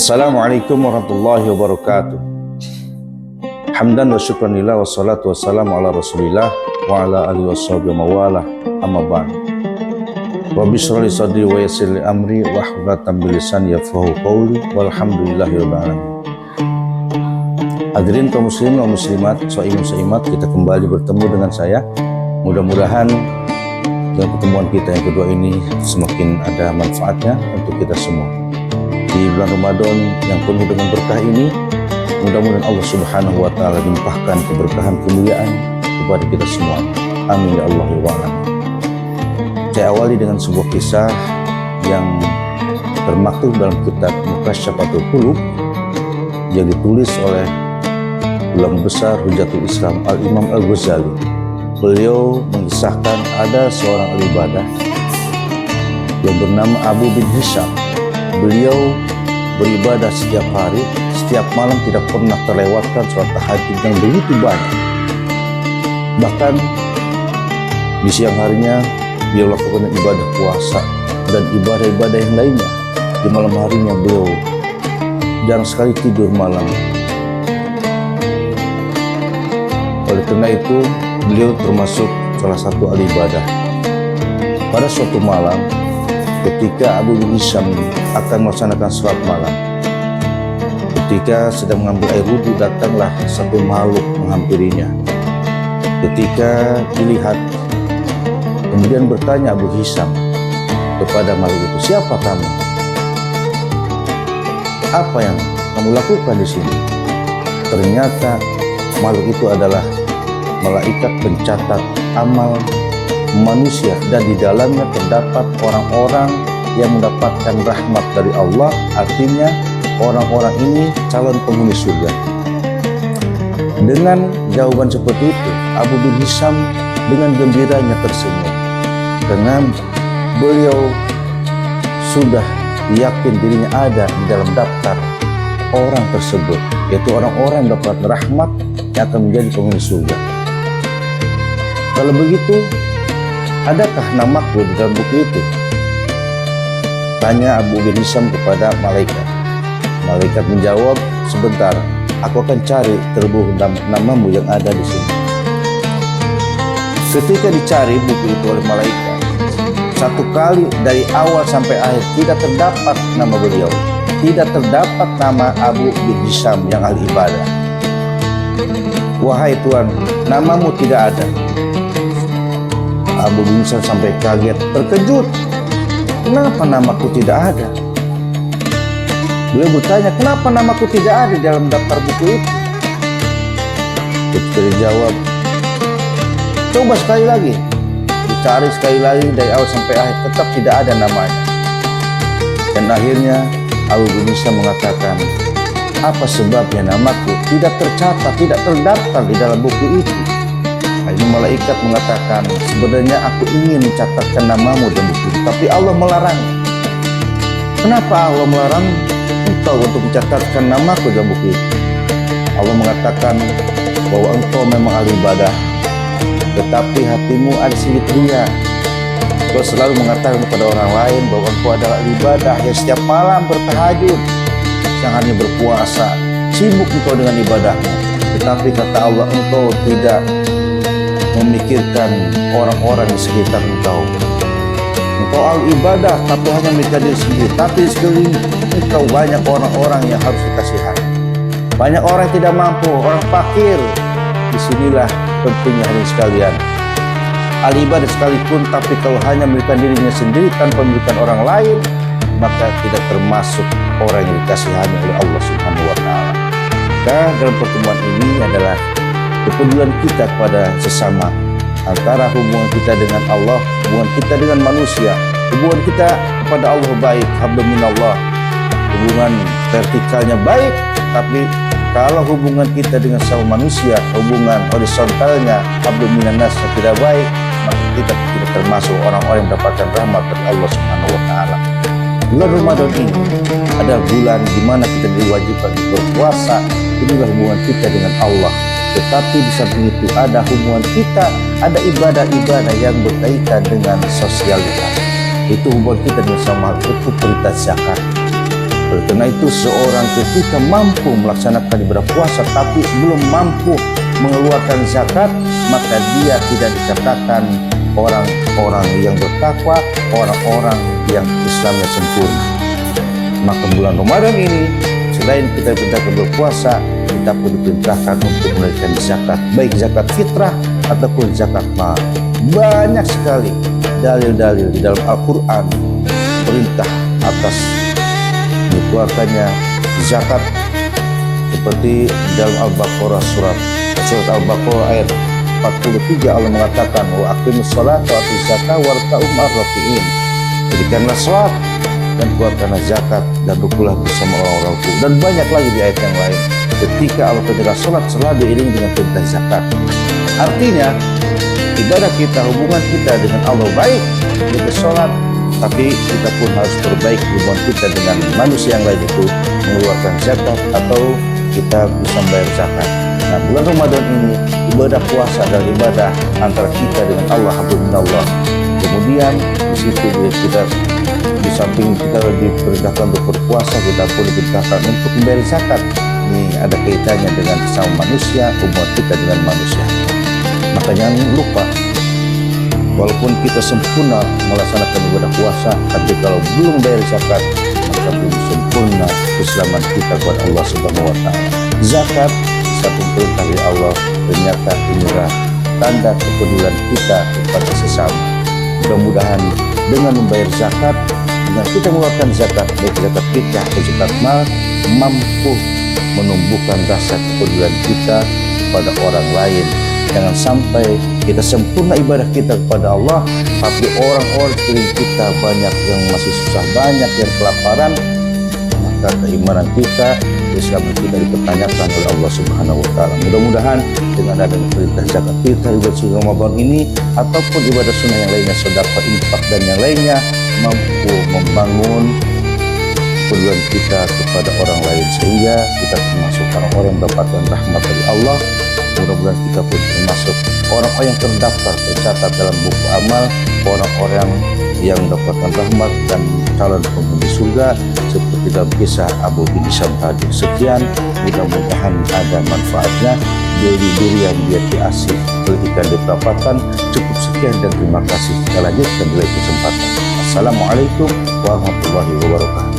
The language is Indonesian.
Assalamualaikum warahmatullahi wabarakatuh. Hamdan wa syukranillah wassalatu wassalamu ala rasulillah wa ala alihi washabihi mawalah amma ba'd. Rabbi shrah li sadri wa yassir li amri wa hlatan bil lisani yafqahu qawli walhamdulillahi rabbil alamin. Hadirin kaum muslimin wa muslimat, shaimin kita kembali bertemu dengan saya. Mudah-mudahan dalam pertemuan kita yang kedua ini semakin ada manfaatnya untuk kita semua. Di bulan Ramadan yang penuh dengan berkah ini, mudah-mudahan Allah Subhanahu wa Ta'ala limpahkan keberkahan kemuliaan kepada kita semua. Amin ya Allah ya alamin. Saya awali dengan sebuah kisah yang termaktub dalam kitab Mukasyfatul Qulub yang ditulis oleh ulama besar Hujatul Islam Al-Imam Al-Ghazali. Beliau mengisahkan ada seorang ahli ibadah yang bernama Abu bin Hisham. Beliau beribadah setiap hari, setiap malam tidak pernah terlewatkan sholat tahajud yang begitu banyak. Bahkan di siang harinya dia lakukan ibadah puasa dan ibadah-ibadah yang lainnya. Di malam harinya beliau jarang sekali tidur malam. Oleh karena itu beliau termasuk salah satu ahli ibadah. Pada suatu malam ketika Abu bin Hisham akan melaksanakan sholat malam, ketika sedang mengambil air wudhu, datanglah satu makhluk menghampirinya. Ketika dilihat, kemudian bertanya Abu Hisham kepada makhluk itu, "Siapa kamu? Apa yang kamu lakukan di sini?" Ternyata makhluk itu adalah malaikat pencatat amal manusia, dan di dalamnya terdapat orang-orang yang mendapatkan rahmat dari Allah. Artinya orang-orang ini calon penghuni surga. Dengan jawaban seperti itu, Abu bin Hisham dengan gembiranya tersenyum, karena beliau sudah yakin dirinya ada di dalam daftar orang tersebut, yaitu orang-orang yang dapat rahmat yang akan menjadi penghuni surga. Kalau begitu, adakah namaku di dalam buku itu? Tanya Abu bin Hisham kepada malaikat. Malaikat menjawab, "Sebentar, aku akan cari terbuh namamu yang ada di sini." Ketika dicari buku itu oleh malaikat, satu kali dari awal sampai akhir tidak terdapat nama beliau, tidak terdapat nama Abu bin Hisham yang ahli ibadah. "Wahai Tuhan, namamu tidak ada." Abu bin Hisham sampai kaget, terkejut. "Kenapa namaku tidak ada?" Beliau bertanya, "Kenapa namaku tidak ada di dalam daftar buku itu?" Ketika dijawab, "Coba sekali lagi." Dicari sekali lagi dari awal sampai akhir, tetap tidak ada namanya. Dan akhirnya Abu bin Hisham mengatakan, "Apa sebabnya namaku tidak tercatat, tidak terdaftar di dalam buku itu?" Akhirnya malaikat mengatakan, "Sebenarnya aku ingin mencatatkan namamu dalam buku itu, tapi Allah melarang." "Kenapa Allah melarang engkau untuk mencatatkan namaku dalam buku itu?" Allah mengatakan bahwa engkau memang ahli ibadah, tetapi hatimu ada sedikit ria. Engkau selalu mengatakan kepada orang lain bahwa engkau adalah ahli ibadah yang setiap malam bertahajud, siang harinya berpuasa, sibuk engkau dengan ibadahmu. Tetapi kata Allah, engkau tidak memikirkan orang-orang di sekitar engkau. Engkau ahli ibadah tapi hanya memikirkan diri sendiri, tapi di sekeliling engkau banyak orang-orang yang harus dikasihani. Banyak orang yang tidak mampu, orang fakir. Disinilah pentingnya hadirin sekalian, ahli ibadah sekalipun, tapi kalau hanya memikirkan dirinya sendiri tanpa memikirkan orang lain, maka tidak termasuk orang yang dikasihani oleh Allah Subhanahu wa Ta'ala. Maka dalam pertemuan ini adalah kepedulian kita kepada sesama, antara hubungan kita dengan Allah, hubungan kita dengan manusia. Hubungan kita kepada Allah baik, hablum minallah, hubungan vertikalnya baik, tapi kalau hubungan kita dengan sama manusia, hubungan horizontalnya hablum minannas tidak baik, maka kita tidak termasuk orang-orang yang mendapatkan rahmat dari Allah Subhanahu wa Ta'ala. Bulan Ramadan ini adalah bulan di mana kita diwajibkan berpuasa. Inilah hubungan kita dengan Allah. Tetapi di samping itu ada hubungan kita, ada ibadah-ibadah yang berkaitan dengan sosialitas. Itu hubungan kita dengan sama, itu prioritas zakat. Oleh karena itu, seorang ketika mampu melaksanakan ibadah puasa tapi belum mampu mengeluarkan zakat, maka dia tidak dikatakan orang-orang yang bertakwa, orang-orang yang Islamnya sempurna. Maka bulan Ramadan ini, selain kita diperintahkan berpuasa, kita pun diperintahkan untuk menunaikan zakat, baik zakat fitrah ataupun zakat mal. Banyak sekali dalil-dalil di dalam Al-Quran perintah atas dikeluarkannya zakat, seperti dalam Al-Baqarah surat Al-Baqarah ayat 43 Allah mengatakan wa aqimus sholata wa atuz zakata warka'u ma'ar raki'in. Jadikanlah salat dan keluarkanlah zakat dan rukulah bersama orang-orang ruku. Dan banyak lagi di ayat yang lain ketika Allah perintahkan salat selalu diiringi dengan perintah zakat. Artinya ibadah kita, hubungan kita dengan Allah baik, kita salat, tapi kita pun harus perbaiki hubungan kita dengan manusia yang lain, itu mengeluarkan zakat atau kita bisa membayar zakat. Nah, bulan Ramadan ini ibadah puasa adalah ibadah antara kita dengan Allah, habibullah. Kemudian di situ kita di samping kita diperintahkan untuk berpuasa, kita pun diperintahkan untuk membayar zakat. Ini ada kaitannya dengan sesama manusia, hubungan kita dengan manusia. Maka jangan lupa, walaupun kita sempurna melaksanakan ibadah puasa, tapi kalau belum bayar zakat, maka belum sempurna keselamatan kita kepada Allah Subhanahu wa Ta'ala. Zakat satu perintah dari Allah, ternyata inilah tanda kepedulian kita kepada sesama. Mudah-mudahan dengan membayar zakat, dengan kita mengeluarkan zakat, baik zakat fitrah atau zakat mal, mampu menumbuhkan rasa kepedulian kita kepada orang lain. Jangan sampai kita sempurna ibadah kita kepada Allah, tapi orang-orang sekeliling kita banyak yang masih susah, banyak yang kelaparan, maka keimanan kita, Islam kita dipertanyakan oleh Allah Subhanahu wa Ta'ala. Mudah-mudahan dengan adanya perintah zakat fitrah di bulan Ramadan ini ataupun ibadah sunnah yang lainnya, sedekah, infak dan yang lainnya, mampu membangun kepedulian kita kepada orang lain sehingga kita termasuk orang-orang yang mendapatkan rahmat dari Allah. Mudah-mudahan kita pun termasuk orang-orang yang terdaftar, tercatat dalam buku amal orang-orang yang mendapatkan rahmat dan calon penghuni surga seperti dalam kisah Abu bin Syam tadi. Sekian, mudah-mudahan ada manfaatnya. Duri yang biar asih ikan di perapatan. Cukup sekian dan terima kasih. Kita lanjutkan di lain kesempatan. Assalamualaikum warahmatullahi wabarakatuh.